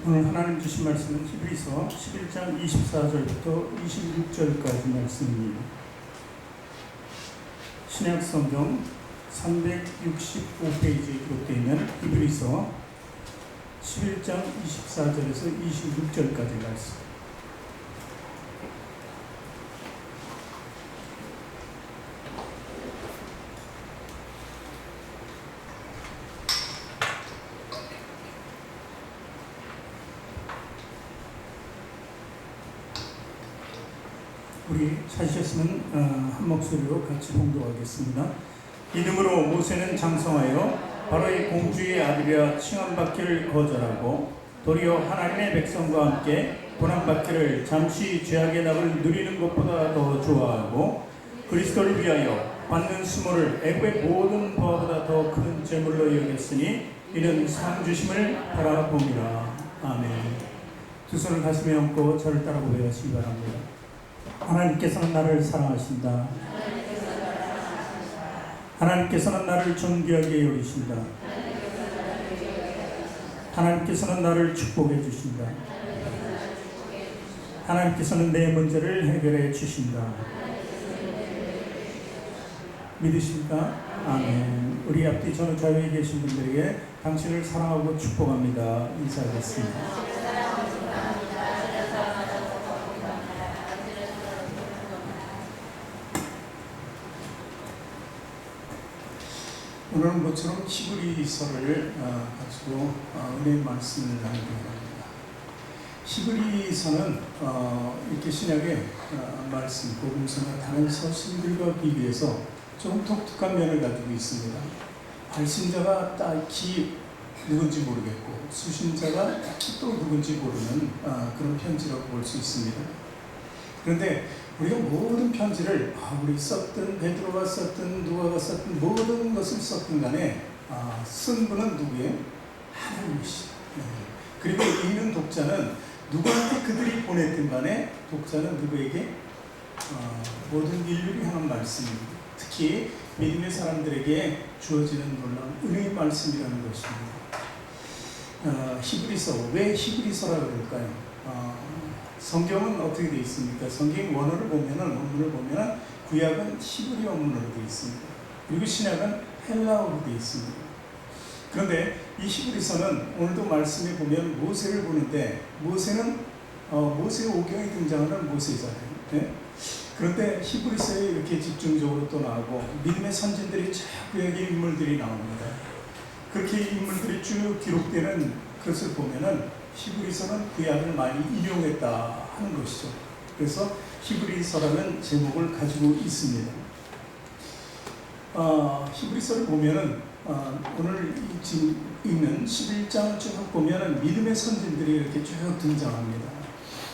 오늘 하나님 주신 말씀은 히브리서 11장 24절부터 26절까지 말씀입니다. 신약성경 365페이지에 기록되어 있는 히브리서 11장 24절에서 26절까지 말씀. 우리 찾으셨으면 한 목소리로 같이 봉독하겠습니다. 이름으로 모세는 장성하여 바로의 공주의 아들이라 칭함받기를 거절하고 도리어 하나님의 백성과 함께 고난받기를 잠시 죄악의 낙을 누리는 것보다 더 좋아하고 그리스도를 위하여 받는 수모를 애굽의 모든 부하보다 더 큰 재물로 여겼으니 이는 상 주심을 바라봅니다. 아멘. 두 손을 가슴에 얹고 저를 따라 고백하시기 바랍니다. 하나님께서는 나를 사랑하신다. 하나님께서는 나를 존귀하게 여기신다. 하나님께서는 나를 축복해 주신다. 하나님께서는 내 문제를 해결해 주신다. 믿으십니까? 아멘. 우리 앞뒤 저는 좌우에 계신 분들에게 당신을 사랑하고 축복합니다. 인사하겠습니다. 오늘은 모처럼 히브리서를 가지고 은혜의 말씀을 나누려고 합니다. 히브리서는 이렇게 신약의 말씀, 복음서나 다른 서신들과 비교해서 좀 독특한 면을 가지고 있습니다. 발신자가 딱히 누군지 모르겠고 수신자가 딱히 또 누군지 모르는 그런 편지라고 볼 수 있습니다. 그런데 우리가 모든 편지를 우리 썼든 베드로가 썼든 누가가 썼든 모든 것을 썼든 간에 쓴 분은 누구예요? 하나님이시죠. 그리고 읽는 독자는 누구한테 그들이 보냈든 간에 독자는 누구에게? 모든 인류를 향한 말씀입니다. 특히 믿음의 사람들에게 주어지는 놀라운 은혜의 말씀이라는 것입니다. 히브리서, 왜 히브리서라고 그럴까요? 성경은 어떻게 되어 있습니까? 성경 원어를 원문을 보면은 구약은 히브리 원문으로 되어 있습니다. 그리고 신약은 헬라어로 되어 있습니다. 그런데 이 히브리서는 오늘도 말씀에 보면 모세를 보는데 모세는 모세의 오경에 등장하는 모세잖아요. 네? 그런데 히브리서에 이렇게 집중적으로 또 나오고 믿음의 선진들이 쫙 구약의 인물들이 나옵니다. 그렇게 인물들이 쭉 기록되는 것을 보면은 히브리서는 구약을 많이 인용했다 하는 것이죠. 그래서 히브리서라는 제목을 가지고 있습니다. 히브리서를 보면은 오늘 지금 읽는 11장을 쭉 보면은 믿음의 선진들이 이렇게 쭉 등장합니다.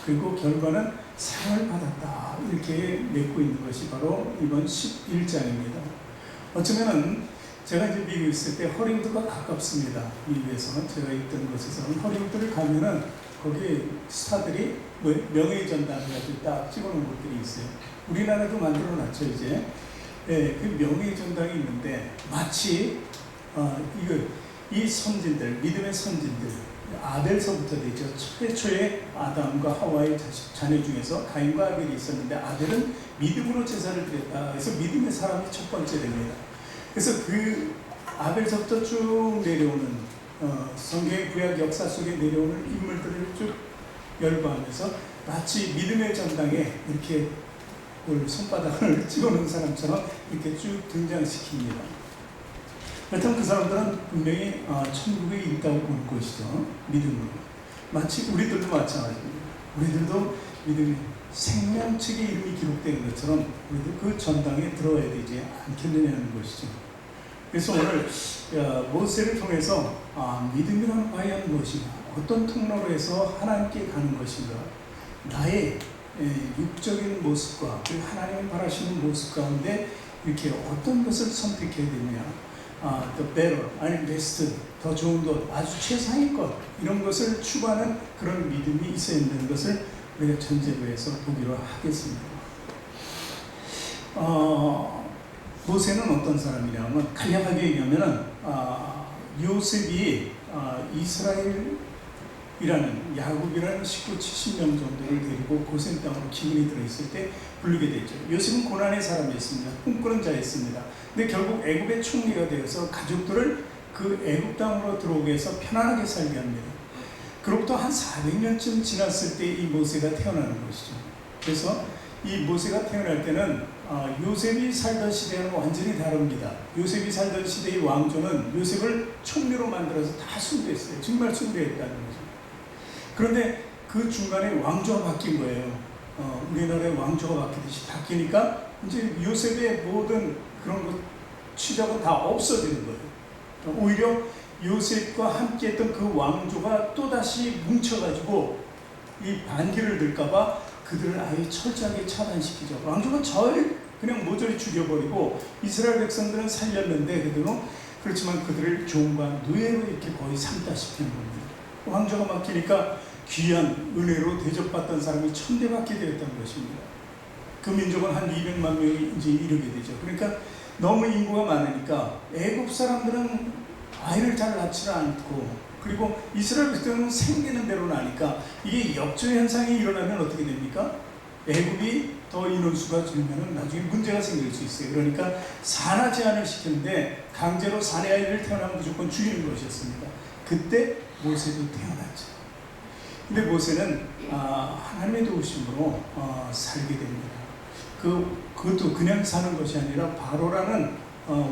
그리고 결과는 상을 받았다 이렇게 맺고 있는 것이 바로 이번 11장입니다. 어쩌면은 제가 이제 미국에 있을 때 허링우드가 가깝습니다. 미국에서는 제가 있던 곳에서는 허링우드를 가면은 거기 스타들이 명예전당을 가지고 딱 찍어놓은 곳들이 있어요. 우리나라도 만들어놨죠 이제. 네, 그 명예전당이 있는데 마치 이 선진들, 믿음의 선진들, 아벨서부터 되죠. 최초의 아담과 하와의 자녀 중에서 가인과 아벨이 있었는데 아벨은 믿음으로 제사를 드렸다. 그래서 믿음의 사람이 첫 번째 됩니다. 그래서 그 아벨서부터 쭉 내려오는 성경의 구약 역사 속에 내려오는 인물들을 쭉 열거하면서 마치 믿음의 전당에 이렇게 손바닥을 찍어놓은 사람처럼 이렇게 쭉 등장시킵니다. 그렇다면 그 사람들은 분명히 천국에 있다고 볼 것이죠. 믿음으로. 마치 우리들도 마찬가지입니다. 우리들도 믿음의 생명책의 이름이 기록된 것처럼 우리도 그 전당에 들어와야 되지 않겠느냐는 것이죠. 그래서 오늘 모세를 통해서 믿음이란 과연 무엇인가, 어떤 통로로 해서 하나님께 가는 것인가, 나의 육적인 모습과 그리고 하나님이 바라시는 모습 가운데 이렇게 어떤 것을 선택해야 되느냐, the better, 아니면 best, 더 좋은 것, 아주 최상의 것, 이런 것을 추구하는 그런 믿음이 있어야 한다는 것을 우리가 전제부에서 보기로 하겠습니다. 모세는 어떤 사람이냐면 간략하게 얘기하면은 요셉이 이스라엘 이라는 야곱이라는 식구 70명 정도를 데리고 고센 땅으로 기근이 들어있을 때 부르게 되죠. 요셉은 고난의 사람이었습니다. 꿈꾸는 자였습니다. 근데 결국 애굽의 총리가 되어서 가족들을 그 애굽 땅으로 들어오게 해서 편안하게 살게 합니다. 그로부터 한 400년쯤 지났을 때 이 모세가 태어나는 것이죠. 그래서 이 모세가 태어날 때는 요셉이 살던 시대와는 완전히 다릅니다. 요셉이 살던 시대의 왕조는 요셉을 총리로 만들어서 다 숭배했어요. 정말 숭배했다는 거죠. 그런데 그 중간에 왕조가 바뀐 거예요. 우리나라의 왕조가 바뀌듯이 바뀌니까 이제 요셉의 모든 그런 것 추적은 다 없어지는 거예요. 오히려 요셉과 함께 했던 그 왕조가 또다시 뭉쳐가지고 이 반기를 들까봐 그들을 아예 철저하게 차단시키죠. 왕조가 그냥 모조리 죽여버리고 이스라엘 백성들은 살렸는데 그대로, 그렇지만 그들을 종과 노예로 이렇게 거의 삼다시피 하는 겁니다. 왕조가 바뀌니까 귀한 은혜로 대접받던 사람이 천대받게 되었다는 것입니다. 그 민족은 한 200만 명이 이제 이르게 되죠. 그러니까 너무 인구가 많으니까 애굽 사람들은 아이를 잘 낳지 않고, 그리고 이스라엘 백성은 생기는 대로 나니까 이게 역조 현상이 일어나면 어떻게 됩니까? 애굽이 더 인원수가 줄면 나중에 문제가 생길 수 있어요. 그러니까 산하 제한을 시키는데 강제로 산의 아이를 태어나면 무조건 죽이는 것이었습니다. 그때 모세도 태어났죠. 근데 모세는 하나님의 도우심으로 살게 됩니다. 그것도 그냥 사는 것이 아니라 바로라는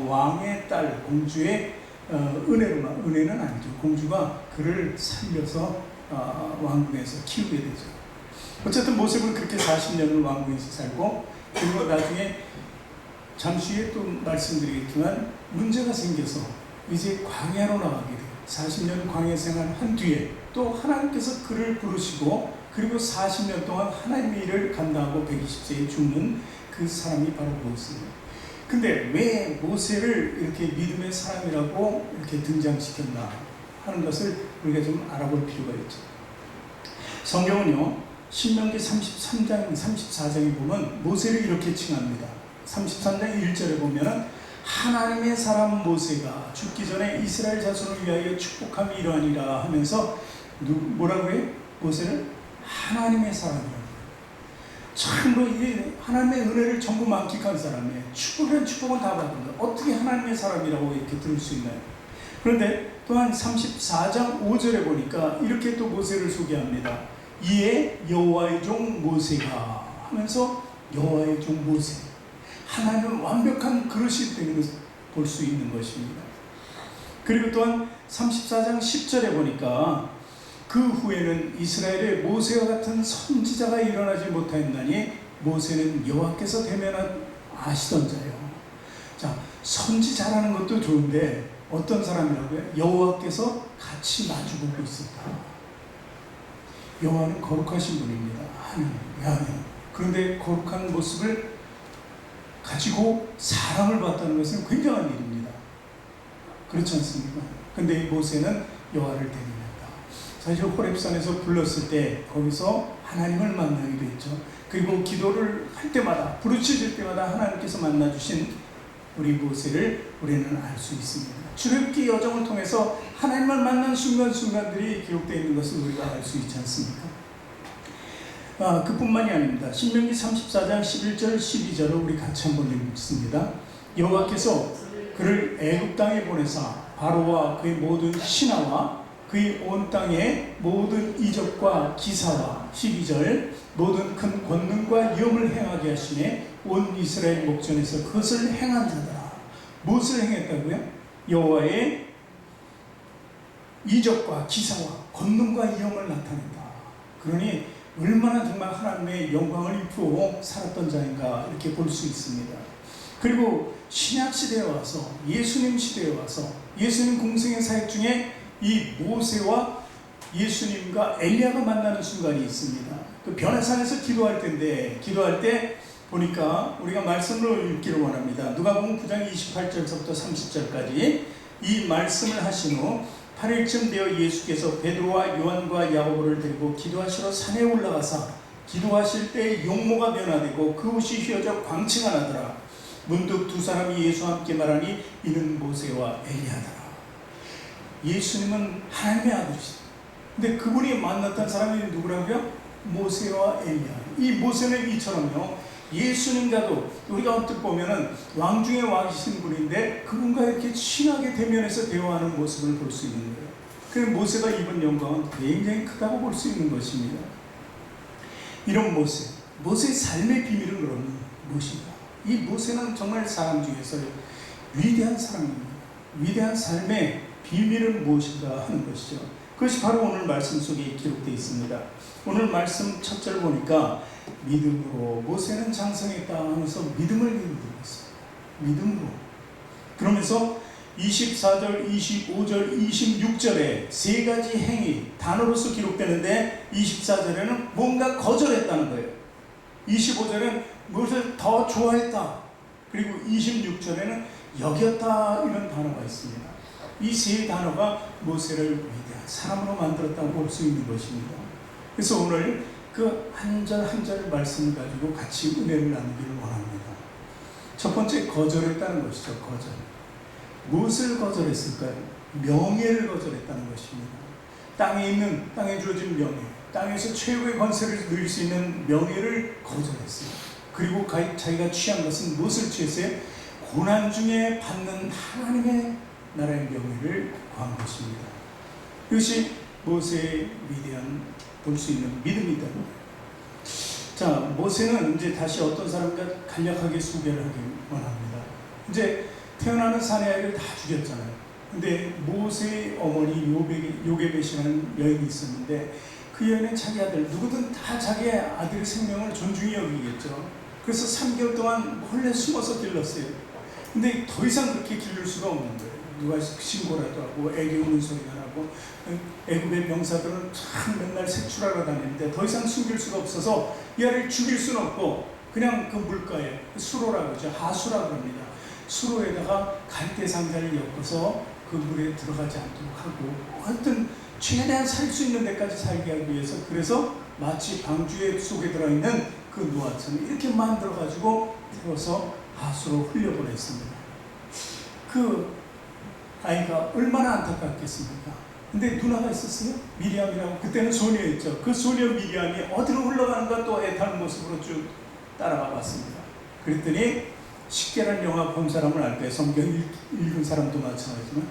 왕의 딸, 공주의 은혜는 아니죠. 공주가 그를 살려서 왕궁에서 키우게 되죠. 어쨌든 모세는 그렇게 40년을 왕궁에서 살고, 그리고 나중에 잠시 후에 또 말씀드리겠지만 문제가 생겨서 이제 광야로 나가게 돼요. 40년 광야 생활한 뒤에 또 하나님께서 그를 부르시고, 그리고 40년 동안 하나님의 일을 감당하고 120세에 죽는 그 사람이 바로 모세입니다. 근데 왜 모세를 이렇게 믿음의 사람이라고 이렇게 등장시켰나 하는 것을 우리가 좀 알아볼 필요가 있죠. 성경은요, 신명기 33장, 34장에 보면 모세를 이렇게 칭합니다. 33장 1절에 보면은 하나님의 사람 모세가 죽기 전에 이스라엘 자손을 위하여 축복함이 이러하니라 하면서 뭐라고 해요? 모세를 하나님의 사람이라고. 참으로 이게 하나님의 은혜를 전부 만끽한 사람이에요. 축복은 다 받은 거예요. 어떻게 하나님의 사람이라고 이렇게 들을 수 있나요? 그런데 또한 34장 5절에 보니까 이렇게 또 모세를 소개합니다. 이에 여호와의 종 모세가 하면서 여호와의 종 모세, 하나님은 완벽한 그릇이 볼 수 있는 것입니다. 그리고 또한 34장 10절에 보니까 그 후에는 이스라엘에 모세와 같은 선지자가 일어나지 못하였나니 모세는 여호와께서 대면하시던 자요. 자, 선지자라는 것도 좋은데 어떤 사람이라고요? 여호와께서 같이 마주보고 있었다. 여호와는 거룩하신 분입니다. 하나님. 그런데 거룩한 모습을 가지고 사랑을 받다는 것은 굉장한 일입니다. 그렇지 않습니까? 근데 모세는 여호와를 대면했다. 사실 호렙산에서 불렀을 때 거기서 하나님을 만나기도 했죠. 그리고 기도를 할 때마다, 부르짖을 때마다 하나님께서 만나주신 우리 모세를 우리는 알 수 있습니다. 출애굽기 여정을 통해서 하나님을 만난 순간순간들이 기록되어 있는 것을 우리가 알 수 있지 않습니까? 그뿐만이 아닙니다. 신명기 34장 11절 12절을 우리 같이 한번 읽습니다. 여호와께서 그를 애굽 땅에 보내사 바로와 그의 모든 신하와 그의 온 땅의 모든 이적과 기사와 12절 모든 큰 권능과 위엄을 행하게 하시네 온 이스라엘 목전에서 그것을 행한 자더라. 무엇을 행했다고요? 여호와의 이적과 기사와 권능과 위엄을 나타낸다. 그러니 얼마나 정말 하나님의 영광을 입고 살았던 자인가 이렇게 볼 수 있습니다. 그리고 신약시대에 와서, 예수님 시대에 와서 예수님 공생의 사역 중에 이 모세와 예수님과 엘리야가 만나는 순간이 있습니다. 그 변화산에서 기도할 때 보니까 우리가 말씀으로 읽기를 원합니다. 누가복음 9장 28절부터 30절까지 이 말씀을 하신 후 8일쯤 되어 예수께서 베드로와 요한과 야고보를 데리고 기도하시러 산에 올라가사 기도하실 때 용모가 변화되고 그 옷이 휘어져 광채가 나더라. 문득 두 사람이 예수와 함께 말하니 이는 모세와 엘리야더라. 예수님은 하나님의 아들이시다. 근데 그분이 만났던 사람이 누구라고요? 모세와 엘리야. 이 모세는 이처럼요, 예수님과도 우리가 어떻게 보면은 왕 중에 왕이신 분인데 그분과 이렇게 친하게 대면해서 대화하는 모습을 볼 수 있는 거예요. 그래서 모세가 입은 영광은 굉장히 크다고 볼 수 있는 것입니다. 이런 모세의 삶의 비밀은 그럼 무엇인가? 이 모세는 정말 사람 중에서 위대한 사람입니다. 위대한 삶의 비밀은 무엇인가 하는 것이죠. 그것이 바로 오늘 말씀 속에 기록되어 있습니다. 오늘 말씀 첫 절 보니까 믿음으로 모세는 장성했다 하면서 믿음을 얘기하고 있어요. 믿음으로. 그러면서 24절, 25절, 26절에 세 가지 행위, 단어로서 기록되는데 24절에는 뭔가 거절했다는 거예요. 25절에는 무엇을 더 좋아했다. 그리고 26절에는 여겼다, 이런 단어가 있습니다. 이 세 단어가 모세를 위대한 사람으로 만들었다고 볼 수 있는 것입니다. 그래서 오늘 그 한 절 한 절 말씀을 가지고 같이 은혜를 나누기를 원합니다. 첫 번째, 거절했다는 것이죠. 거절. 무엇을 거절했을까요? 명예를 거절했다는 것입니다. 땅에 주어진 명예, 땅에서 최고의 권세를 누릴 수 있는 명예를 거절했어요. 그리고 자기가 취한 것은 무엇을 취했어요? 고난 중에 받는 하나님의 나라의 명예를 구한 것입니다. 이것이 모세의 위대한 볼 수 있는 믿음이다. 자, 모세는 이제 다시 어떤 사람과 간략하게 소개를 하기 원합니다. 이제 태어나는 사내 아이를 다 죽였잖아요. 근데 모세의 어머니 요게벳이라는 여인이 있었는데 그 여인은 자기 아들, 누구든 다 자기 아들의 생명을 존중히 여기겠죠. 그래서 3개월 동안 몰래 숨어서 길렀어요. 근데 더 이상 그렇게 기를 수가 없는 거예요. 누가 신고라도 하고 애기 우는 소리가 나고, 애굽의 병사들은 참 맨날 색출하러 다니는데 더 이상 숨길 수가 없어서 이 아이를 죽일 수는 없고 그냥 그 물가에, 수로라고 하죠. 하수라고 합니다. 수로에다가 갈대 상자를 엮어서 그 물에 들어가지 않도록 하고, 하여튼 최대한 살 수 있는 데까지 살게 하기 위해서, 그래서 마치 방주에 속에 들어있는 그 노아처럼 이렇게 만들어가지고 태워서 하수로 흘려보냈습니다. 그 아이가 얼마나 안타깝겠습니까? 근데 누나가 있었어요? 미리암이라고. 그때는 소녀였죠. 그 소녀 미리암이 어디로 흘러가는가 또 애타는 모습으로 쭉 따라가 봤습니다. 그랬더니 식계란 영화 본 사람은 알 거예요. 성경 읽은 사람도 마찬가지지만.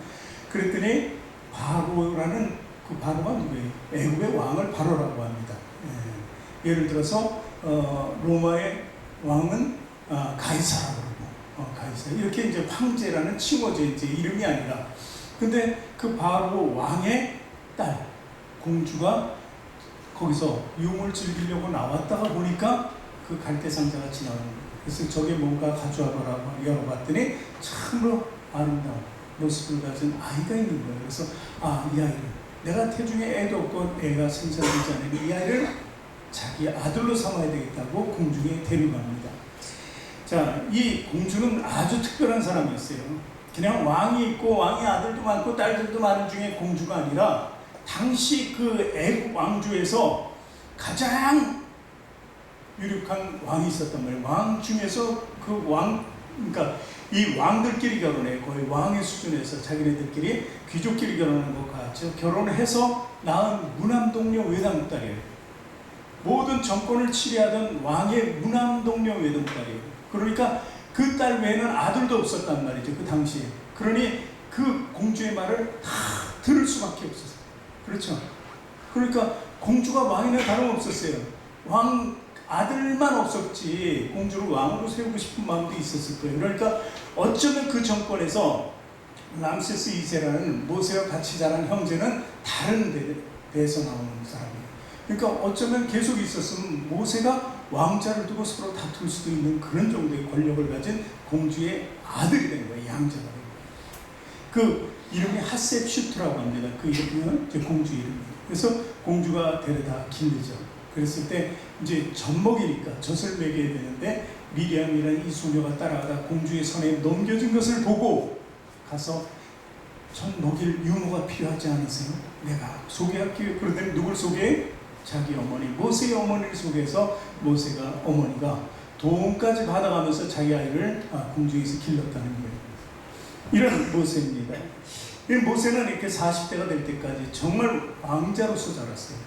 그랬더니 바로라는 그 바로가 누구예요? 애굽의 왕을 바로라고 합니다. 예를 들어서 로마의 왕은 가이사라고 그러고, 가이사 이렇게 이제 황제라는 칭호제 이제 이름이 아니라, 근데 그 바로 왕의 딸 공주가 거기서 유흥을 즐기려고 나왔다가 보니까 그 갈대상자가 지나가는 거예요. 그래서 저게 뭔가 가져와보라고 열어봤더니 참으로 아름다운 모습을 가진 아이가 있는 거예요. 그래서 이 아이를, 내가 태중에 애도 없고 애가 생산되지 않은 이 아이를 자기 아들로 삼아야 되겠다고 공중에 데려갑니다. 자, 이 공주는 아주 특별한 사람이었어요. 그냥 왕이 있고 왕의 아들도 많고 딸들도 많은 중에 공주가 아니라 당시 그 애국 왕조에서 가장 유력한 왕이 있었단 말이에요. 왕 중에서 그 왕, 그러니까 이 왕들끼리 결혼해, 거의 왕의 수준에서 자기네들끼리 귀족끼리 결혼하는 것 같죠. 결혼을 해서 낳은 무남동녀 외동딸이에요. 모든 정권을 치리하던 왕의 무남동녀 외동딸이에요. 그러니까 그 딸 외에는 아들도 없었단 말이죠, 그 당시에. 그러니 그 공주의 말을 다 들을 수밖에 없었어요. 그렇죠? 그러니까 공주가 왕이나 다름없었어요. 왕 아들만 없었지 공주를 왕으로 세우고 싶은 마음도 있었을 거예요. 그러니까 어쩌면 그 정권에서 람세스 2세라는 모세와 같이 자란 형제는 다른 데에서 나오는 사람이에요. 그러니까 어쩌면 계속 있었으면 모세가 왕자를 두고 서로 다툴 수도 있는 그런 정도의 권력을 가진 공주의 아들이 된 거예요. 양자가 된 거예요. 그 이름이 하셉슈트라고 합니다. 그 이름은 이제 공주 이름이에요. 그래서 공주가 데려다 기르죠. 그랬을 때 이제 젖먹이니까 젖을 먹여야 되는데 미리암이라는 이 소녀가 따라가다 공주의 손에 넘겨진 것을 보고 가서 젖 먹일 유모가 필요하지 않으세요? 내가 소개할게요. 그러더니 누굴 소개해? 자기 어머니, 모세의 어머니를 소개해서 모세가 어머니가 돈까지 받아가면서 자기 아이를 공주에서 길렀다는 거예요. 이런 모세입니다. 이 모세는 이렇게 40대가 될 때까지 정말 왕자로서 자랐어요.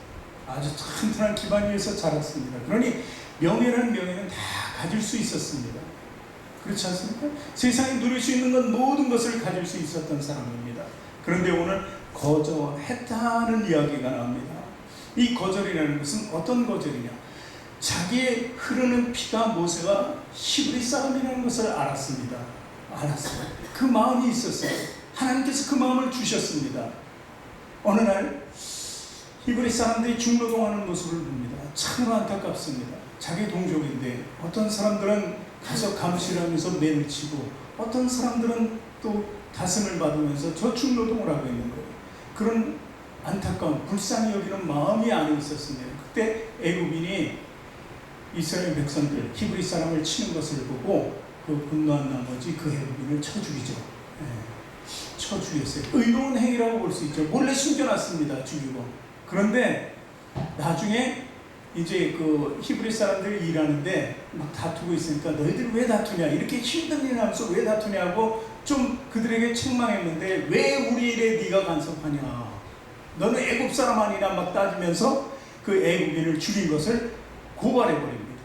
아주 튼튼한 기반 위에서 자랐습니다. 그러니 명예는 다 가질 수 있었습니다. 그렇지 않습니까? 세상에 누릴 수 있는 건 모든 것을 가질 수 있었던 사람입니다. 그런데 오늘 거절했다는 이야기가 나옵니다. 이 거절이라는 것은 어떤 거절이냐? 자기의 흐르는 피가 모세가 히브리 사람이라는 것을 알았습니다. 알았어요. 그 마음이 있었어요. 하나님께서 그 마음을 주셨습니다. 어느 날 히브리 사람들이 중노동하는 모습을 봅니다. 참으로 안타깝습니다. 자기 동족인데 어떤 사람들은 가서 감시하면서 매를 치고 어떤 사람들은 또 다슴을 받으면서 저 중노동을 하고 있는 거예요. 그런 안타까운 불쌍히 여기는 마음이 안에 있었습니다. 그때 애굽인이 이스라엘 백성들 히브리 사람을 치는 것을 보고 그 분노한 나머지 그 애굽인을 쳐 죽이죠. 쳐 죽였어요. 의로운 행위라고 볼 수 있죠. 몰래 숨겨놨습니다. 죽이고. 그런데 나중에 이제 그 히브리 사람들이 일하는데 막 다투고 있으니까 너희들 왜 다투냐, 이렇게 힘든 일 하면서 왜 다투냐고 좀 그들에게 책망했는데 왜 우리 일에 네가 간섭하냐, 너는 애굽 사람 아니냐 막 따지면서 그 애굽인을 죽인 것을 고발해 버립니다.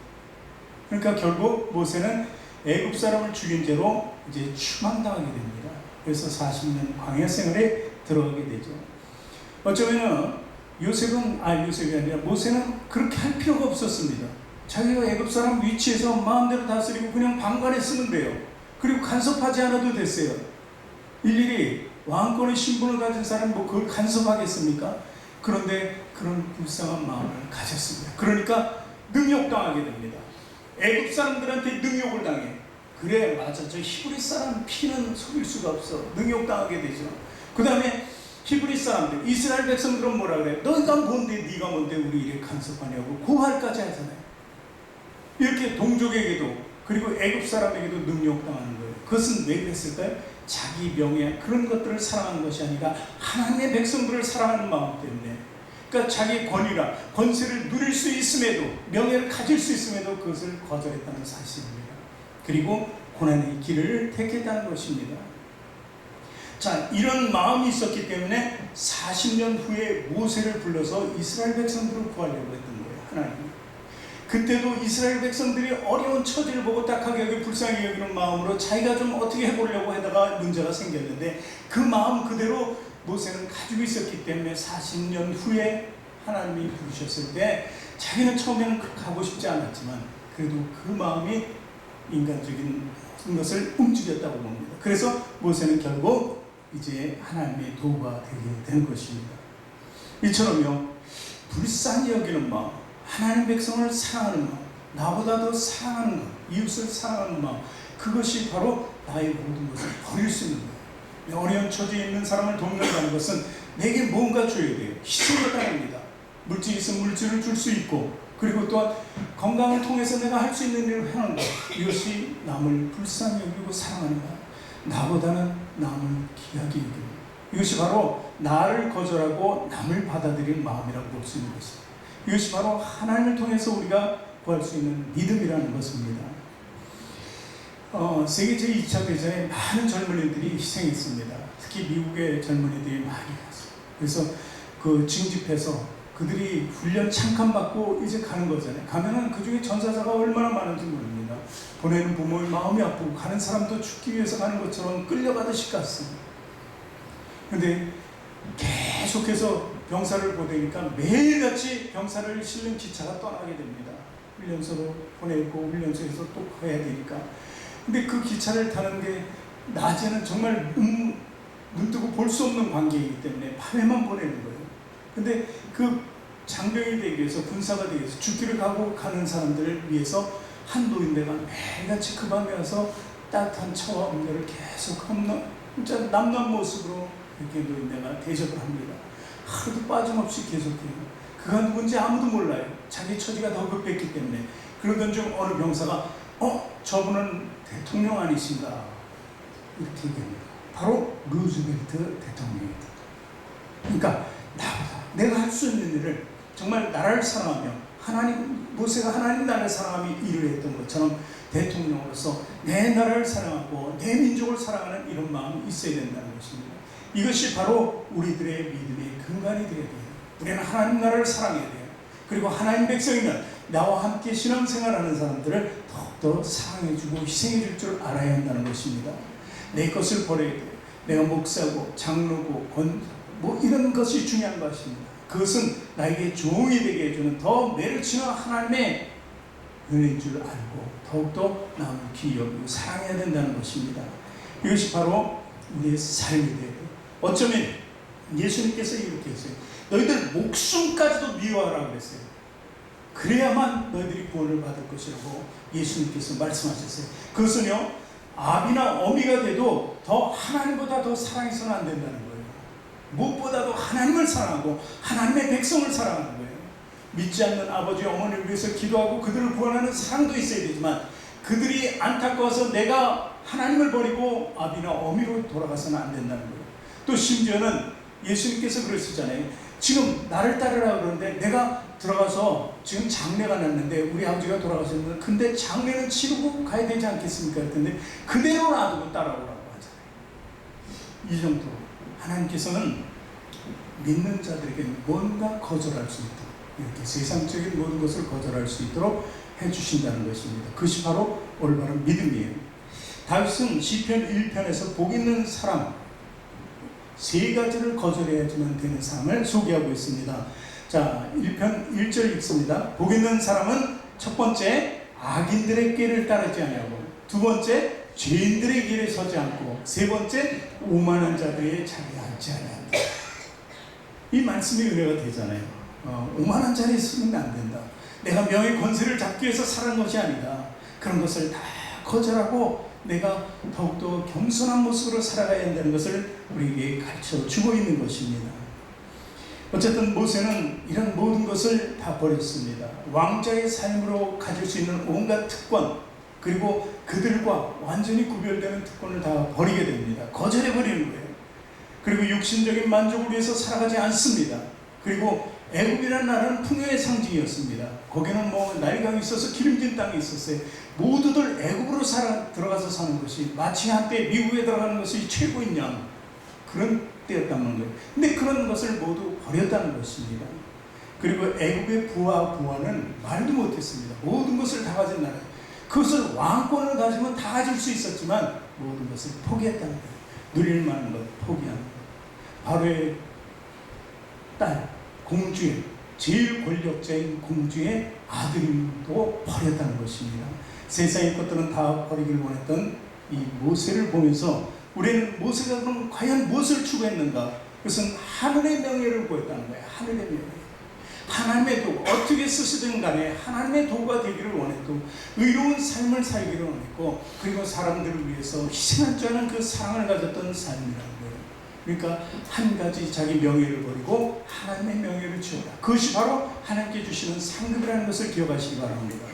그러니까 결국 모세는 애굽 사람을 죽인 죄로 이제 추방당하게 됩니다. 그래서 40년 광야 생활에 들어가게 되죠. 어쩌면은 요셉이 아니라 모세는 그렇게 할 필요가 없었습니다. 자기가 애굽 사람 위치에서 마음대로 다스리고 그냥 방관했으면 돼요. 그리고 간섭하지 않아도 됐어요. 일일이 왕권의 신분을 가진 사람이 뭐 그걸 간섭하겠습니까? 그런데 그런 불쌍한 마음을 가졌습니다. 그러니까 능욕당하게 됩니다. 애굽 사람들한테 능욕을 당해. 그래, 맞아, 저 히브리 사람 피는 속일 수가 없어. 능욕당하게 되죠. 그 다음에 히브리 사람들, 이스라엘 백성들은 뭐라 그래? 너희가 뭔데, 네가 뭔데 우리 일에 간섭하냐고 고발까지 하잖아요. 이렇게 동족에게도 그리고 애굽 사람에게도 능욕당하는 거예요. 그것은 왜 그랬을까요? 자기 명예, 그런 것들을 사랑하는 것이 아니라 하나님의 백성들을 사랑하는 마음 때문에. 그러니까 자기 권위나 권세를 누릴 수 있음에도, 명예를 가질 수 있음에도 그것을 거절했다는 사실입니다. 그리고 고난의 길을 택했다는 것입니다. 자, 이런 마음이 있었기 때문에 40년 후에 모세를 불러서 이스라엘 백성들을 구하려고 했던 거예요. 하나님. 그때도 이스라엘 백성들이 어려운 처지를 보고 딱하게 여기 불쌍히 여기는 마음으로 자기가 좀 어떻게 해보려고 하다가 문제가 생겼는데 그 마음 그대로 모세는 가지고 있었기 때문에 40년 후에 하나님이 부르셨을 때 자기는 처음에는 가고 싶지 않았지만 그래도 그 마음이 인간적인 것을 움직였다고 봅니다. 그래서 모세는 결국 이제 하나님의 도구가 되게 된 것입니다. 이처럼요, 불쌍히 여기는 마음, 하나님 백성을 사랑하는 마음, 나보다 더 사랑하는 마음, 이웃을 사랑하는 마음, 그것이 바로 나의 모든 것을 버릴 수 있는 거예요. 어려운 처지에 있는 사람을 돕는다는 것은 내게 뭔가 줘야 돼요. 희생을 따릅니다. 물질이 있으면 물질을 줄 수 있고, 그리고 또한 건강을 통해서 내가 할 수 있는 일을 하는 것, 이것이 남을 불쌍히 여기고 사랑하는 것, 나보다는 남을 귀하게 여기는, 이것이 바로 나를 거절하고 남을 받아들이는 마음이라고 볼 수 있는 것입니다. 이것이 바로 하나님을 통해서 우리가 구할 수 있는 믿음이라는 것입니다. 세계 제2차 대전에 많은 젊은이들이 희생했습니다. 특히 미국의 젊은이들이 많이 갔어요. 그래서 그 징집해서 그들이 훈련 잠깐 받고 이제 가는 거잖아요. 가면은 그 중에 전사자가 얼마나 많은지 모릅니다. 보내는 부모의 마음이 아프고 가는 사람도 죽기 위해서 가는 것처럼 끌려가듯이 갔습니다. 근데 계속해서 병사를 보내니까 매일같이 병사를 실는 기차가 떠나게 됩니다. 훈련소로 보내고 훈련소에서 또 가야 되니까. 근데 그 기차를 타는데 낮에는 정말 눈 뜨고 볼 수 없는 관계이기 때문에 밤에만 보내는 거예요. 근데 그 장병이 되기 위해서, 군사가 되기 위해서, 죽기를 가고 가는 사람들을 위해서 한 노인네가 매일같이 그 밤에 와서 따뜻한 차와 음료를 계속 진짜 남남 모습으로 이렇게 노인네가 대접을 합니다. 하루도 빠짐없이 계속해요. 그가 누군지 아무도 몰라요. 자기 처지가 더 급했기 때문에. 그러던 중 어느 병사가 저분은 대통령 아니신가? 이렇게 얘기합니다. 바로 루즈벨트 대통령입니다. 그러니까 나보다 내가 할 수 있는 일을, 정말 나라를 사랑하며 모세가 하나님 나라를 사랑하며 일을 했던 것처럼 대통령으로서 내 나라를 사랑하고 내 민족을 사랑하는 이런 마음이 있어야 된다는 것입니다. 이것이 바로 우리들의 믿음의 근간이 되어야 돼요. 우리는 하나님 나라를 사랑해야 돼요. 그리고 하나님 백성이면 나와 함께 신앙생활하는 사람들을 더욱더 사랑해주고 희생해줄 줄 알아야 한다는 것입니다. 내 것을 버려야 돼요. 내가 목사고 장로고 뭐 이런 것이 중요한 것입니다. 그것은 나에게 종이 되게 해주는 더 매를 치는 하나님의 은혜인 줄 알고 더욱더 남을 귀히 여기고 사랑해야 된다는 것입니다. 이것이 바로 우리의 삶이 돼요. 어쩌면 예수님께서 이렇게 했어요. 너희들 목숨까지도 미워하라 그랬어요. 그래야만 너희들이 구원을 받을 것이라고 예수님께서 말씀하셨어요. 그것은요, 아비나 어미가 돼도 더 하나님보다 더 사랑해서는 안 된다는 거예요. 무엇보다도 하나님을 사랑하고 하나님의 백성을 사랑하는 거예요. 믿지 않는 아버지 어머니를 위해서 기도하고 그들을 구원하는 사랑도 있어야 되지만 그들이 안타까워서 내가 하나님을 버리고 아비나 어미로 돌아가서는 안 된다는 거예요. 또 심지어는 예수님께서 그러시잖아요. 지금 나를 따르라 그러는데 내가 들어가서 지금 장례가 났는데 우리 아버지가 돌아가셨는데 근데 장례는 치르고 가야 되지 않겠습니까? 그랬는데 그대로 놔두고 따라오라고 하잖아요. 이 정도로 하나님께서는 믿는 자들에게 뭔가 거절할 수 있도록 이렇게 세상적인 모든 것을 거절할 수 있도록 해주신다는 것입니다. 그것이 바로 올바른 믿음이에요. 다윗은 시편 1편에서 복 있는 사람 세 가지를 거절해야지만 되는 사람을 소개하고 있습니다. 자, 1편 1절 읽습니다. 복 있는 사람은 첫 번째 악인들의 길을 따르지 아니하고, 두 번째 죄인들의 길에 서지 않고, 세 번째 오만한 자들의 자리에 앉지 아니한다. 이 말씀이 은혜가 되잖아요. 오만한 자리에 서면 안 된다. 내가 명예 권세를 잡기 위해서 살아난 것이 아니다. 그런 것을 다 거절하고 내가 더욱더 겸손한 모습으로 살아가야 한다는 것을 우리에게 가르쳐 주고 있는 것입니다. 어쨌든 모세는 이런 모든 것을 다 버렸습니다. 왕자의 삶으로 가질 수 있는 온갖 특권, 그리고 그들과 완전히 구별되는 특권을 다 버리게 됩니다. 거절해버리는 거예요. 그리고 육신적인 만족을 위해서 살아가지 않습니다. 그리고 애굽이라는 나라는 풍요의 상징이었습니다. 거기는 뭐 나일강이 있어서 기름진 땅이 있었어요. 모두들 애굽으로 들어가서 사는 것이 마치 한때 미국에 들어가는 것이 최고인 양 그런 때였다는 거예요. 근데 그런 것을 모두 버렸다는 것입니다. 그리고 애굽의 부하는 말도 못했습니다. 모든 것을 다 가진 나라예요. 그것을 왕권을 가지면 다 가질 수 있었지만 모든 것을 포기했다는 거예요. 누릴 만한 것 포기하는 거예요. 바로의 딸 공주의 제일 권력자인 공주의 아들도 버렸다는 것입니다. 세상의 것들은 다 버리길 원했던 이 모세를 보면서 우리는 모세가 그럼 과연 무엇을 추구했는가? 그것은 하늘의 명예를 구했다는 거예요. 하늘의 명예. 하나님의 도구, 어떻게 쓰시든 간에 하나님의 도구가 되기를 원했고 의로운 삶을 살기를 원했고 그리고 사람들을 위해서 희생할 줄 아는 그 사랑을 가졌던 삶이라는 거예요. 그러니까 한 가지 자기 명예를 버리고 하나님의 명예를 지어라. 그것이 바로 하나님께 주시는 상급이라는 것을 기억하시기 바랍니다.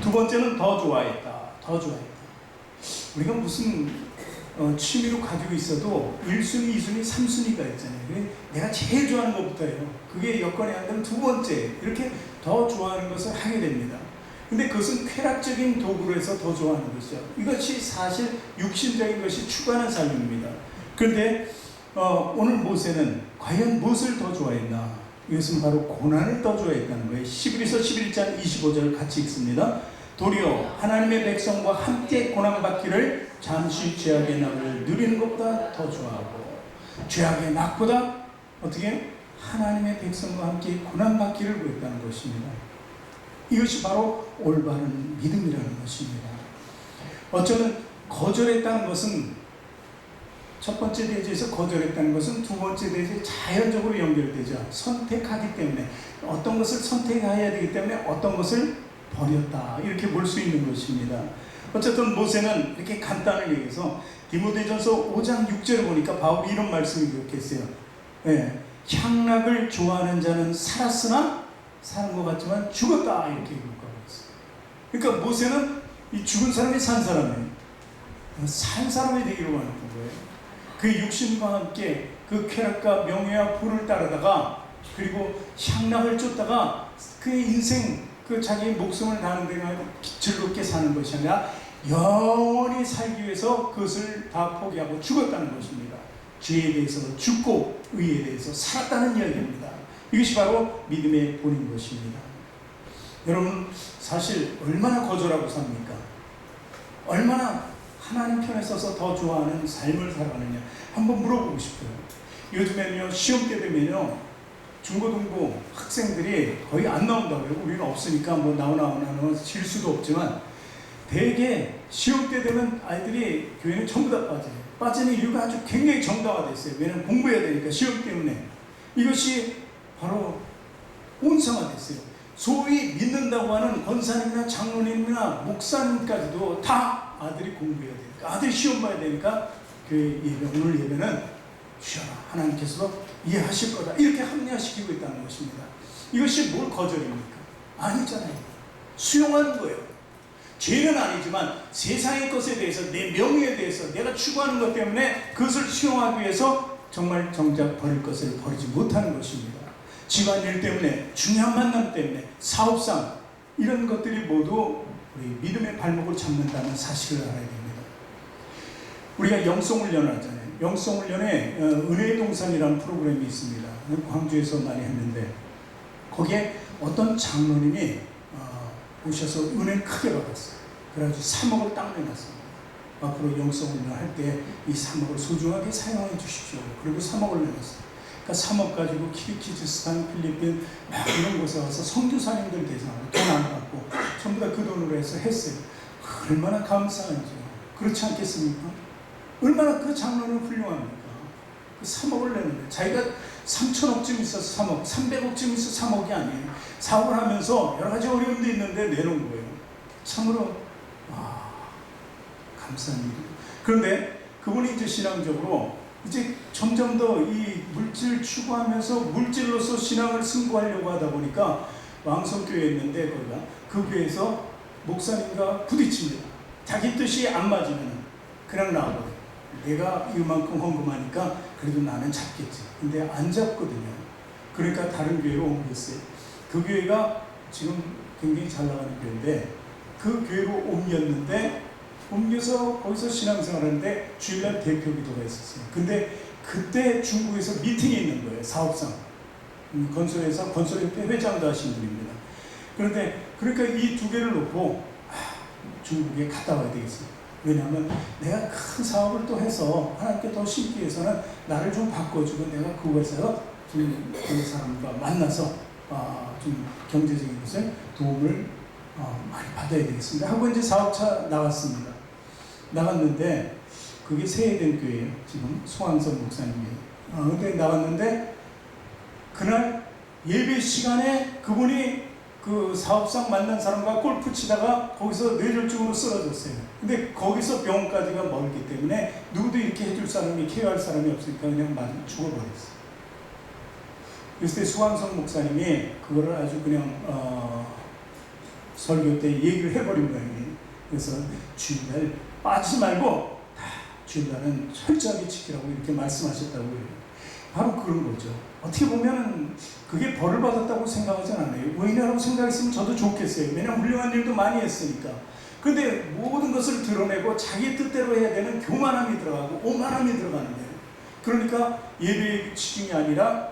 두 번째는 더 좋아했다. 더 좋아했다. 우리가 무슨 취미로 가지고 있어도 1순위, 2순위, 3순위가 있잖아요. 내가 제일 좋아하는 것부터예요. 그게 여건이 안 되면 두 번째 이렇게 더 좋아하는 것을 하게 됩니다. 근데 그것은 쾌락적인 도구로 해서 더 좋아하는 것이죠. 이것이 사실 육신적인 것이 추구하는 삶입니다. 그런데 오늘 모세는 과연 무엇을 더 좋아했나? 이것은 바로 고난을 더 좋아했다는 거예요. 히브리서 11장 25절 같이 읽습니다. 도리어 하나님의 백성과 함께 고난받기를 잠시 죄악의 낙을 누리는 것보다 더 좋아하고 죄악의 낙보다 어떻게 하나님의 백성과 함께 고난받기를 구했다는 것입니다. 이것이 바로 올바른 믿음이라는 것입니다. 어쩌면 거절했다는 것은 첫 번째 대지에서 거절했다는 것은 두 번째 대지에 자연적으로 연결되죠. 선택하기 때문에 어떤 것을 선택해야 되기 때문에 어떤 것을 버렸다 이렇게 볼 수 있는 것입니다. 어쨌든 모세는 이렇게 간단하게 얘기해서 디모데전서 5장 6절을 보니까 바울이 이런 말씀을 기록했어요. 향락을 좋아하는 자는 살았으나 사는 것 같지만 죽었다 이렇게 기록하고 있어요. 그러니까 모세는 이 죽은 사람이 산 사람이에요. 산 사람이 되기로 하는 거예요. 그 육신과 함께 그 쾌락과 명예와 부를 따르다가 그리고 향락을 쫓다가 그의 인생 그 자기의 목숨을 다하는 데가 즐겁게 사는 것이 아니라 영원히 살기 위해서 그것을 다 포기하고 죽었다는 것입니다. 죄에 대해서 죽고 의에 대해서 살았다는 이야기입니다. 이것이 바로 믿음의 본인 것입니다. 여러분, 사실 얼마나 거절하고 삽니까? 얼마나 하나님 편에 서서 더 좋아하는 삶을 살아가느냐 한번 물어보고 싶어요. 요즘에는요, 시험 때 되면요, 중고등부 학생들이 거의 안 나온다고 해요. 우리는 없으니까 뭐 나오나 질 수도 없지만, 대개 시험 때 되면 아이들이 교회는 전부 다 빠져요. 빠지는 이유가 아주 굉장히 정당화되어 있어요. 왜냐하면 공부해야 되니까, 시험 때문에. 이것이 바로 온상화됐어요. 소위 믿는다고 하는 권사님이나 장로님이나 목사님까지도 다 아들이 공부해야 되니까, 아들이 시험 봐야 되니까, 교회 예배, 오늘 예배는 주셔라, 하나님께서 이해하실 거다, 이렇게 합리화시키고 있다는 것입니다. 이것이 뭘 거절입니까? 아니잖아요. 수용하는 거예요. 죄는 아니지만 세상의 것에 대해서, 내 명예에 대해서 내가 추구하는 것 때문에 그것을 수용하기 위해서 정말 정작 버릴 것을 버리지 못하는 것입니다. 집안일 때문에, 중요한 만남 때문에, 사업상, 이런 것들이 모두 우리 믿음의 발목을 잡는다는 사실을 알아야 됩니다. 우리가 영성훈련을 하잖아요. 영성훈련에 은혜의 동산이라는 프로그램이 있습니다. 광주에서 많이 했는데, 거기에 어떤 장로님이 오셔서 은혜를 크게 받았어요. 그래가지고 3억을 딱 내놨습니다. 앞으로 영성훈련 할 때 이 3억을 소중하게 사용해 주십시오. 그리고 3억을 내놨어요. 그러니까 3억 가지고 키르기즈스탄, 필리핀 막 이런 곳에 와서 선교사님들 대상으로 돈 안 받고 전부 다 그 돈으로 해서 했어요. 얼마나 감사한지요. 그렇지 않겠습니까? 얼마나 그 장로는 훌륭합니까? 그 3억을 내는데, 자기가 3천억쯤 있어서 3억, 300억쯤 있어서 3억이 아니에요. 사업을 하면서 여러 가지 어려움도 있는데 내놓은 거예요. 참으로 감사한 일이에요. 그런데 그분이 이제 신앙적으로 이제 점점 더 이 물질 추구하면서 물질로서 신앙을 승부하려고 하다 보니까, 왕성교회에 있는데 거기가, 그 교회에서 목사님과 부딪힙니다. 자기 뜻이 안 맞으면 그냥 나와버려요. 내가 이만큼 헌금하니까 그래도 나는 잡겠지. 근데 안 잡거든요. 그러니까 다른 교회로 옮겼어요. 그 교회가 지금 굉장히 잘 나가는 교회인데, 그 교회로 옮겨서 거기서 신앙생활 하는데 주일날 대표 기도가 있었어요. 근데 그때 중국에서 미팅이 있는 거예요. 사업상. 건설회사, 건설협회 회장도 하신 분입니다. 그러니까 이 두 개를 놓고 중국에 갔다 와야 되겠어요. 왜냐하면 내가 큰 사업을 또 해서 하나님께 더 심기 위해서는 나를 좀 바꿔주고, 내가 그곳에서 좀 그 사람과 만나서 좀 경제적인 것을 도움을 많이 받아야 되겠습니다 하고 이제 사업차 나왔습니다. 나갔는데 그게 세해된 교회예요. 지금 송항선 목사님이에요. 근데 나갔는데 그날 예배 시간에 그분이 그 사업상 만난 사람과 골프 치다가 거기서 뇌졸중으로 쓰러졌어요. 근데 거기서 병원까지가 멀기 때문에 누구도 이렇게 해줄 사람이, 케어할 사람이 없으니까 그냥 죽어버렸어요. 그때 수광성 목사님이 그거를 아주 그냥 설교 때 얘기를 해버린 거예요. 그래서 주일날 빠지지 말고 주일날은 철저하게 지키라고 이렇게 말씀하셨다고 해요. 바로 그런 거죠. 어떻게 보면 그게 벌을 받았다고 생각하지 않아요. 왜냐라고 생각했으면 저도 좋겠어요. 왜냐하면 훌륭한 일도 많이 했으니까. 그런데 모든 것을 드러내고 자기 뜻대로 해야 되는 교만함이 들어가고 오만함이 들어가는 거예요. 그러니까 예배의 치중이 아니라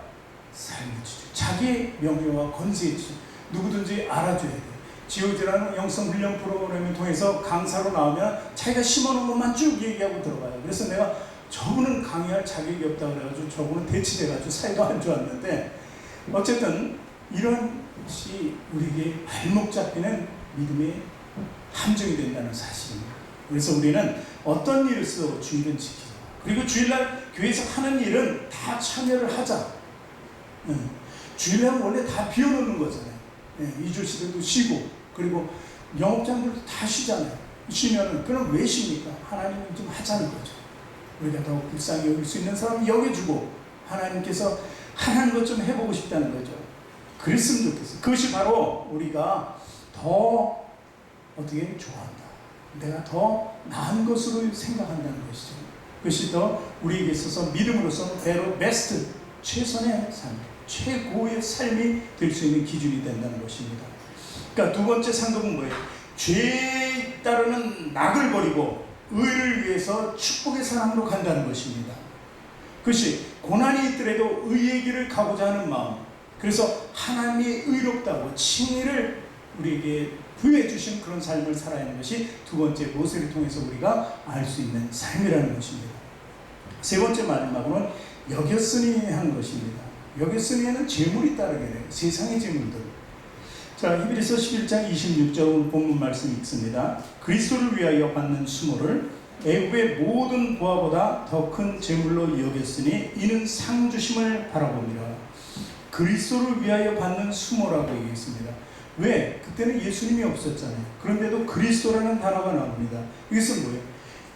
삶의 치중, 자기의 명예와 권세의 치중, 누구든지 알아줘야 돼요. 지오지라는 영성훈련 프로그램을 통해서 강사로 나오면 자기가 심어놓은 것만 쭉 얘기하고 들어가요. 그래서 내가 저분은 강의할 자격이 없다 그래가지고 저분은 대치돼가지고 사이가 안 좋았는데, 어쨌든 이런 것이 우리에게 발목 잡히는 믿음의 함정이 된다는 사실입니다. 그래서 우리는 어떤 일을서 주일은 지키자. 그리고 주일날 교회에서 하는 일은 다 참여를 하자. 주일날은 원래 다 비워놓는 거잖아요. 2주 시대도 쉬고, 그리고 영업장들도 다 쉬잖아요. 쉬면은 그럼 왜 쉽니까? 하나님은 좀 하자는 거죠. 우리가 더 불쌍히 여길 수 있는 사람 여겨주고, 하나님께서 하나님 것 좀 해보고 싶다는 거죠. 그랬으면 좋겠어요. 그것이 바로 우리가 더 어떻게 좋아한다, 내가 더 나은 것으로 생각한다는 것이죠. 그것이 더 우리에게 있어서 믿음으로서는 배로 베스트, 최선의 삶, 최고의 삶이 될 수 있는 기준이 된다는 것입니다. 그러니까 두 번째 상급은 뭐예요? 죄에 따르는 낙을 버리고 의를 위해서 축복의 사랑으로 간다는 것입니다. 그것이 고난이 있더라도 의의 길을 가고자 하는 마음. 그래서 하나님이 의롭다고 칭의를 우리에게 부여해 주신 그런 삶을 살아야 하는 것이 두 번째 모세를 통해서 우리가 알 수 있는 삶이라는 것입니다. 세 번째 마지막으로는 여겼으니 하는 것입니다. 여겼으니에는 재물이 따르게 돼요. 세상의 재물들. 자, 히브리서 11장 26절 본문 말씀 읽습니다. 그리스도를 위하여 받는 수모를 애굽의 모든 보화보다 더 큰 재물로 여겼으니 이는 상 주심을 바라봅니다. 그리스도를 위하여 받는 수모라고 얘기했습니다. 왜? 그때는 예수님이 없었잖아요. 그런데도 그리스도라는 단어가 나옵니다. 이것은 뭐예요?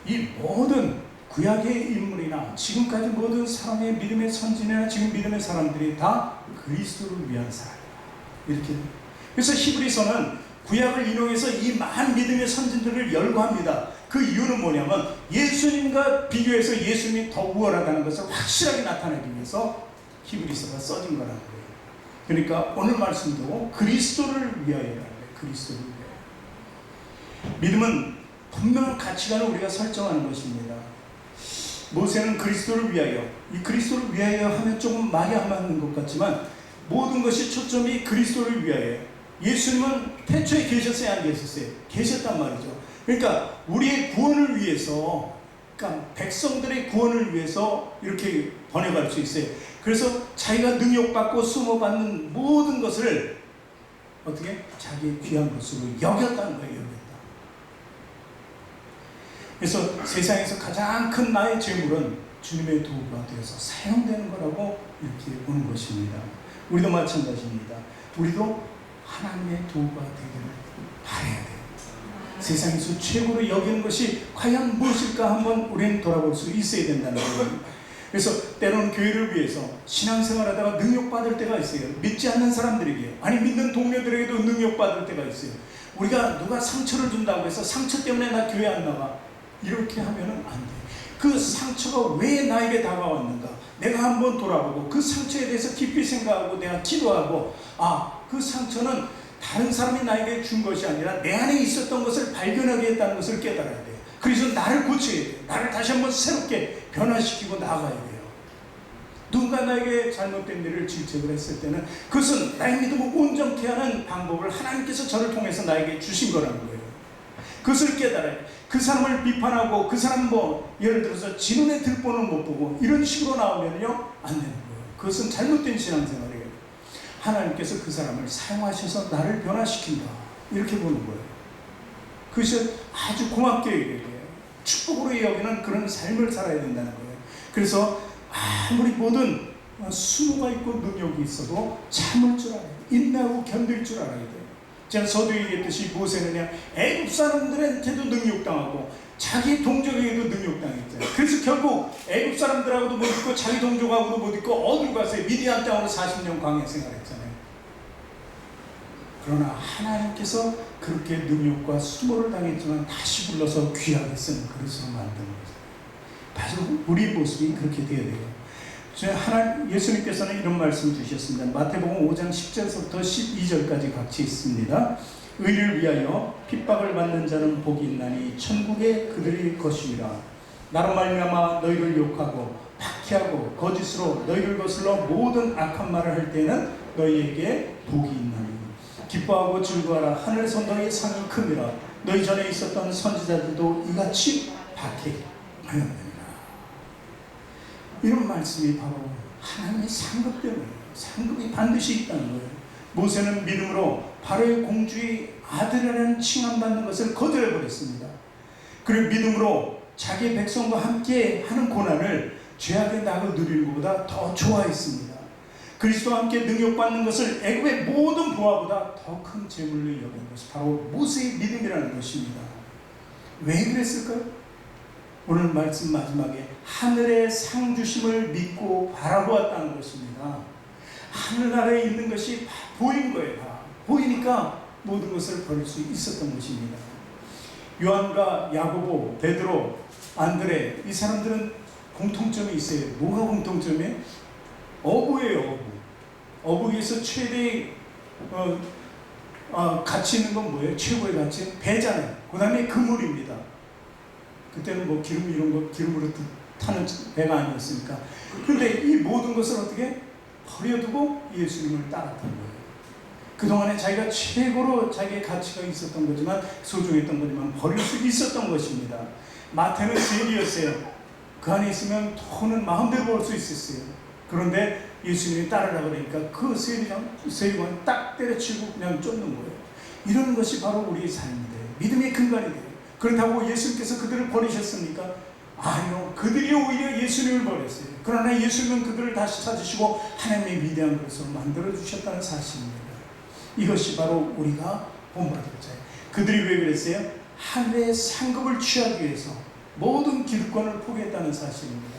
이 모든 구약의 인물이나 지금까지 모든 사람의 믿음의 선진이나 지금 믿음의 사람들이 다 그리스도를 위한 사람이다. 이렇게. 그래서 히브리서는 구약을 인용해서 이 많은 믿음의 선진들을 열거합니다. 그 이유는 뭐냐면 예수님과 비교해서 예수님이 더 우월하다는 것을 확실하게 나타내기 위해서 히브리서가 써진 거라는 거예요. 그러니까 오늘 말씀도 그리스도를 위하여라는 거예요. 그리스도를 위하여. 믿음은 분명한 가치관을 우리가 설정하는 것입니다. 모세는 그리스도를 위하여, 이 그리스도를 위하여 하면 조금 말이 안 맞는 것 같지만 모든 것이 초점이 그리스도를 위하여. 예수님은 태초에 계셨어요, 안 계셨어요? 계셨단 말이죠. 그러니까 우리의 구원을 위해서, 그러니까 백성들의 구원을 위해서 이렇게 번역할 수 있어요. 그래서 자기가 능욕받고 수모받는 모든 것을 어떻게? 자기의 귀한 것으로 여겼다는 거예요. 여겼다. 그래서 세상에서 가장 큰 나의 재물은 주님의 도구가 되어서 사용되는 거라고 이렇게 보는 것입니다. 우리도 마찬가지입니다. 우리도 하나님의 도구가 되기를 바라야 돼요. 세상에서 최고로 여기는 것이 과연 무엇일까 한번 우리는 돌아볼 수 있어야 된다는 거예요. 그래서 때로는 교회를 위해서 신앙생활하다가 능욕받을 때가 있어요. 믿지 않는 사람들에게, 아니 믿는 동료들에게도 능욕받을 때가 있어요. 우리가 누가 상처를 준다고 해서 상처 때문에 나 교회 안 나가, 이렇게 하면은 안 돼. 그 상처가 왜 나에게 다가왔는가, 내가 한번 돌아보고 그 상처에 대해서 깊이 생각하고 내가 기도하고, 그 상처는 다른 사람이 나에게 준 것이 아니라 내 안에 있었던 것을 발견하게 했다는 것을 깨달아야 돼요. 그래서 나를 고쳐야 돼요. 나를 다시 한번 새롭게 변화시키고 나아가야 돼요. 누군가 나에게 잘못된 일을 질책을 했을 때는 그것은 나의 믿음을 온전케 하는 방법을 하나님께서 저를 통해서 나에게 주신 거라는 거예요. 그것을 깨달아야 돼요. 그 사람을 비판하고 그 사람 예를 들어서 지눈에 들보는 못 보고 이런 식으로 나오면요, 안 되는 거예요. 그것은 잘못된 신앙생활이에요. 하나님께서 그 사람을 사용하셔서 나를 변화시킨다, 이렇게 보는 거예요. 그것이 아주 고맙게 얘기해요. 축복으로 여기는 그런 삶을 살아야 된다는 거예요. 그래서 아무리 모든 수모가 있고 능력이 있어도 참을 줄 알아야 돼요. 인내하고 견딜 줄 알아야 돼요. 제가 서두에 얘기했듯이 모세는 그냥 애굽 사람들한테도 능욕당하고 자기 동족에게도 능욕당했잖아요. 그래서 결국 애굽 사람들하고도 못 있고 자기 동족하고도 못 있고 어디로 갔어요? 미디안 땅으로 40년 광야 생활했잖아요. 그러나 하나님께서 그렇게 능욕과 수모를 당했지만 다시 불러서 귀하게 쓰는 그릇으로 만드는 거죠. 바로 우리 모습이 그렇게 되어야 돼요. 예수님께서는 이런 말씀 주셨습니다. 마태복음 5장 10절부터 12절까지 같이 있습니다. 의를 위하여 핍박을 받는 자는 복이 있나니 천국에 그들의 것이니라. 나로 말미암아 너희를 욕하고 박해하고 거짓으로 너희를 거슬러 모든 악한 말을 할 때는 너희에게 복이 있나니 기뻐하고 즐거워하라. 하늘에서 너희의 상이 큼이라. 너희 전에 있었던 선지자들도 이같이 박해하였느니라. 이런 말씀이 바로 하나님의 상급 때문에, 상급이 반드시 있다는 거예요. 모세는 믿음으로 바로의 공주의 아들이라는 칭함받는 것을 거절해버렸습니다. 그리고 믿음으로 자기 백성과 함께 하는 고난을 죄악의 낙을 누리는 것보다 더 좋아했습니다. 그리스도와 함께 능욕받는 것을 애굽의 모든 보화보다 더 큰 재물로 여긴 것이 바로 모세의 믿음이라는 것입니다. 왜 그랬을까요? 오늘 말씀 마지막에 하늘의 상 주심을 믿고 바라보았다는 것입니다. 하늘나라에 있는 것이 보인 거예요. 다 보이니까 모든 것을 버릴 수 있었던 것입니다. 요한과 야고보, 베드로, 안드레, 이 사람들은 공통점이 있어요. 뭐가 공통점이에요? 어부예요. 어부. 어부에서 최대의 가치 있는 건 뭐예요? 최고의 가치는 배잖아요. 그 다음에 그물입니다. 그때는 뭐 기름 이런 거 기름으로 타는 배가 아니었습니까? 그런데 이 모든 것을 어떻게 버려두고 예수님을 따랐던 거예요. 그동안에 자기가 최고로 자기의 가치가 있었던 거지만, 소중했던 거지만 버릴 수 있었던 것입니다. 마태는 세리였어요. 그 안에 있으면 돈은 마음대로 벌 수 있었어요. 그런데 예수님이 따르라고 그러니까 그 세리관 딱 때려치고 그냥 쫓는 거예요. 이런 것이 바로 우리의 삶이 돼요. 믿음의 근간이 돼요. 그렇다고 예수님께서 그들을 버리셨습니까? 아니요. 그들이 오히려 예수님을 버렸어요. 그러나 예수님은 그들을 다시 찾으시고 하나님의 위대한 것으로 만들어주셨다는 사실입니다. 이것이 바로 우리가 본받을 자예요. 그들이 왜 그랬어요? 하늘의 상급을 취하기 위해서 모든 기득권을 포기했다는 사실입니다.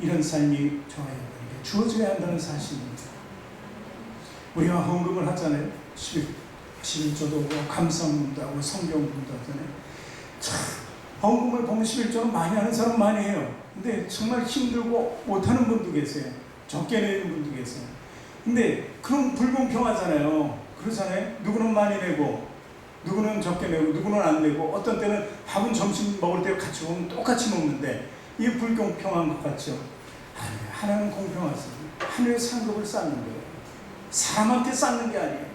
이런 삶이 저와 여러분에게 주어져야 한다는 사실입니다. 우리가 헌금을 하잖아요. 11조도 하고 감사문도 하고 성경문도 하잖아요. 참, 헌금을 보면 11조는 많이 하는 사람 많이 해요. 근데 정말 힘들고 못하는 분도 계세요. 적게 내는 분도 계세요. 근데 그럼 불공평하잖아요. 그러잖아요. 누구는 많이 내고 누구는 적게 내고 누구는 안 내고, 어떤 때는 밥은 점심 먹을 때 같이 먹으면 똑같이 먹는데 이게 불공평한 것 같죠? 아니에요. 하나는 공평하십니다. 하늘의 상급을 쌓는 거예요. 사람한테 쌓는 게 아니에요.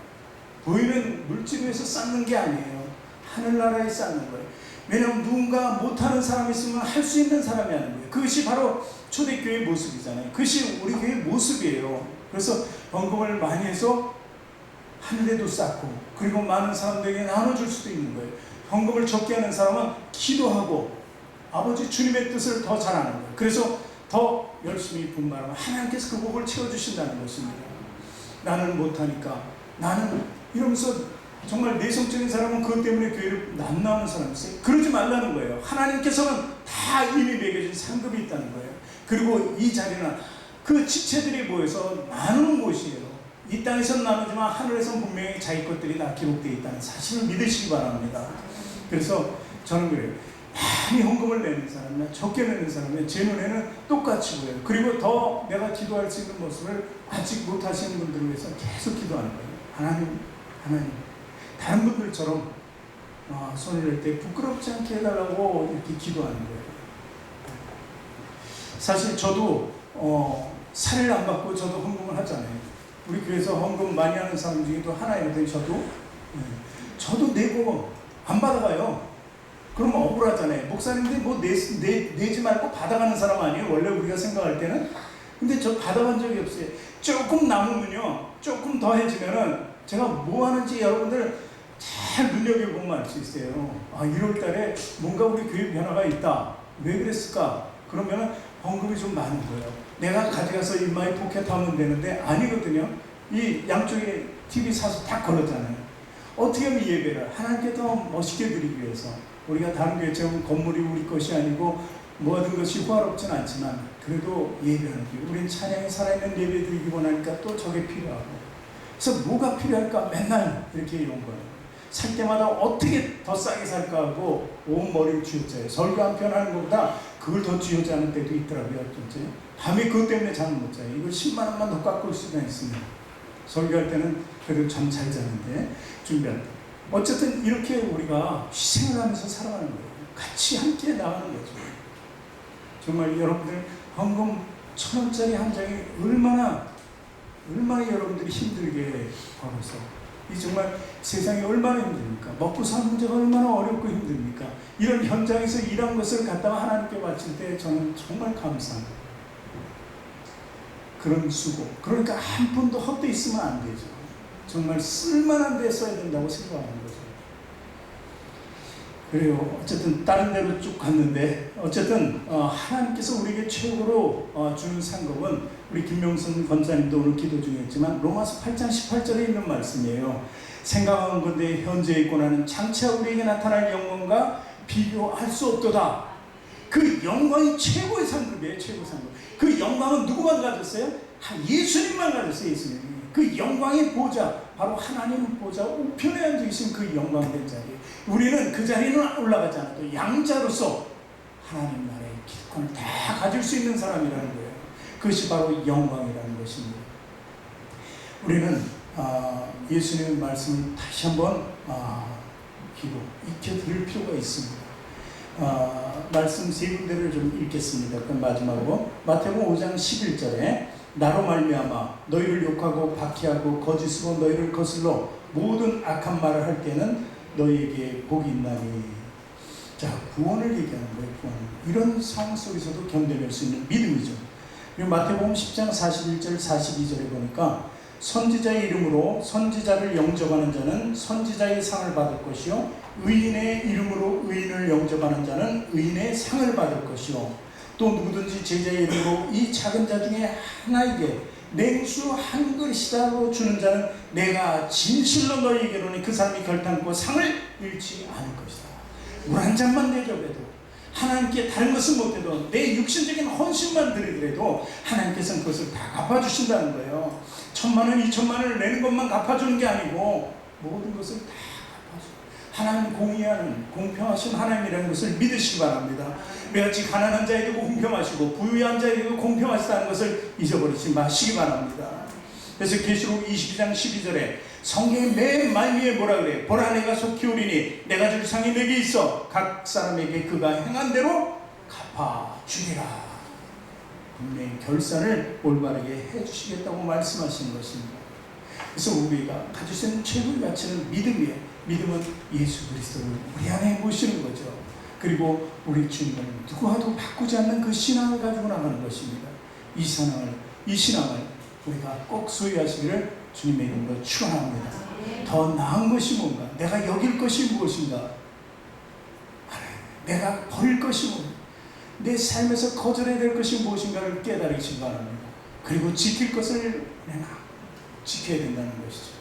보이는 물질에서 쌓는 게 아니에요. 하늘나라에 쌓는 거예요. 왜냐하면 누군가 못하는 사람이 있으면 할 수 있는 사람이 하는 거예요. 그것이 바로 초대교회의 모습이잖아요. 그것이 우리 교회의 모습이에요. 그래서 헌금을 많이 해서 하늘에도 쌓고, 그리고 많은 사람들에게 나눠줄 수도 있는 거예요. 헌금을 적게 하는 사람은 기도하고 아버지 주님의 뜻을 더 잘하는 거예요. 그래서 더 열심히 분발하면 하나님께서 그 복을 채워주신다는 것입니다. 나는 못하니까, 나는 이러면서 정말 내성적인 사람은 그것 때문에 교회를 안 나오는 사람이 있어요. 그러지 말라는 거예요. 하나님께서는 다 이미 매겨진 상급이 있다는 거예요. 그리고 이 자리는 그 지체들이 모여서 나누는 곳이에요. 이 땅에서는 나누지만 하늘에서는 분명히 자기 것들이 다 기록되어 있다는 사실을 믿으시기 바랍니다. 그래서 저는 그래요. 많이 헌금을 내는 사람이나 적게 내는 사람이나 제 눈에는 똑같이 보여요. 그리고 더 내가 기도할 수 있는 모습을 아직 못하시는 분들을 위해서 계속 기도하는 거예요. 하나님, 다른 분들처럼 손을 낼 때 부끄럽지 않게 해달라고 이렇게 기도하는 거예요. 사실 저도 살을 안 받고 저도 헌금을 하잖아요. 우리 교회에서 헌금 많이 하는 사람 중에도 하나이거든요. 저도 내고 안 받아가요. 그러면 억울하잖아요. 목사님들이 뭐 내지 말고 받아가는 사람 아니에요? 원래 우리가 생각할 때는. 근데 저 받아간 적이 없어요. 조금 남으면요, 조금 더해지면은 제가 뭐 하는지 여러분들 잘 눈여겨보면 알 수 있어요. 1월 달에 뭔가 우리 교회 변화가 있다. 왜 그랬을까? 그러면은 헌금이 좀 많은 거예요. 내가 가져가서 인마이 포켓하면 되는데 아니거든요. 이 양쪽에 TV 사서 다 걸었잖아요. 어떻게 하면 예배를 하나님께 더 멋있게 드리기 위해서, 우리가 다른 교회처럼 건물이 우리 것이 아니고 모든 것이 호화롭진 않지만 그래도 예배하는 게, 우린 찬양이 살아있는 예배 드리기 원하니까 또 저게 필요하고, 그래서 뭐가 필요할까 맨날 이렇게 이런 거예요. 살 때마다 어떻게 더 싸게 살까 하고 온 머리를 쥐어짜요. 설교 한 편 하는 것보다 그걸 더 쥐어짜는 때도 있더라고요. 밤에 그것 때문에 잠 못 자요. 이거 10만 원만 더 깎을 수가 있습니다. 설교할 때는 그래도 잠 잘 자는데, 준비할 때. 어쨌든 이렇게 우리가 희생을 하면서 살아가는 거예요. 같이 함께 나가는 거죠. 정말 여러분들 헌금 1,000원짜리 한 장이 얼마나 여러분들이 힘들게 벌어서, 이 정말 세상이 얼마나 힘듭니까? 먹고 사는 문제가 얼마나 어렵고 힘듭니까? 이런 현장에서 일한 것을 갖다가 하나님께 바칠 때 저는 정말 감사합니다. 그런 수고. 그러니까 한 푼도 헛되이 있으면 안 되죠. 정말 쓸만한 데 써야 된다고 생각하는 거죠. 그래요. 어쨌든 다른 데로 쭉 갔는데, 어쨌든 하나님께서 우리에게 최고로 주는 상급은, 우리 김명선 권사님도 오늘 기도 중에 했지만 로마서 8장 18절에 있는 말씀이에요. 생각한 건데 현재 있고 나는 장차 우리에게 나타날 영광과 비교할 수 없도다. 그 영광이 최고의 상급이에요. 최고 상급. 그 영광은 누구만 가졌어요? 예수님만 가졌어요. 예수님이. 그 영광의 보좌, 바로 하나님 보좌 우편에 앉아 계신 그 영광된 자리. 우리는 그 자리는 올라가지 않아도 양자로서 하나님 나라의 기득권을 다 가질 수 있는 사람이라는 거예요. 그것이 바로 영광이라는 것입니다. 우리는 예수님의 말씀을 다시 한번 익혀 들을 필요가 있습니다. 말씀 세 군데를 좀 읽겠습니다. 그럼 마지막으로 마태복음 5장 11절에 나로 말미암아 너희를 욕하고 박해하고 거짓으로 너희를 거슬러 모든 악한 말을 할 때는 너희에게 복이 있나니. 자, 구원을 얘기하는 거예요. 구원. 이런 상황 속에서도 견뎌낼 수 있는 믿음이죠. 그리고 마태복음 10장 41절 42절에 보니까 선지자의 이름으로 선지자를 영접하는 자는 선지자의 상을 받을 것이요 의인의 이름으로 의인을 영접하는 자는 의인의 상을 받을 것이요 또 누구든지 제자의 이름으로 이 작은 자 중에 하나에게 냉수 한 그릇이라도 주는 자는 내가 진실로 너희에게로니 그 사람이 결단코 상을 잃지 않을 것이다. 물 한 잔만 대접해도 하나님께 다른 것은 못해도 내 육신적인 헌신만 드리더라도 하나님께서는 그것을 다 갚아주신다는 거예요. 1,000,000원, 2,000,000원을 내는 것만 갚아주는 게 아니고 모든 것을 다 갚아주고 하나님 공의하는 공평하신 하나님이라는 것을 믿으시기 바랍니다. 매같이 가난한 자에게도 공평하시고 부유한 자에게도 공평하시다는 것을 잊어버리지 마시기 바랍니다. 그래서 계시록 22장 12절에 성경의 맨 말미에 뭐라 그래? 보라 내가 속히 오리니 내가 줄 상이 내게 있어 각 사람에게 그가 행한 대로 갚아주리라. 분명히 결산을 올바르게 해주시겠다고 말씀하시는 것입니다. 그래서 우리가 가질 수 있는 최고의 가치는 믿음이에요. 믿음은 예수 그리스도를 우리 안에 모시는 거죠. 그리고 우리 주님은 누구와도 바꾸지 않는 그 신앙을 가지고 나가는 것입니다. 이 신앙을 우리가 꼭 소유하시기를 주님의 이름으로 축원합니다. 더 나은 것이 뭔가? 내가 여길 것이 무엇인가? 내가 버릴 것이 뭔가? 내 삶에서 거절해야 될 것이 무엇인가를 깨달으시기 바랍니다. 그리고 지킬 것을 내가 지켜야 된다는 것이죠.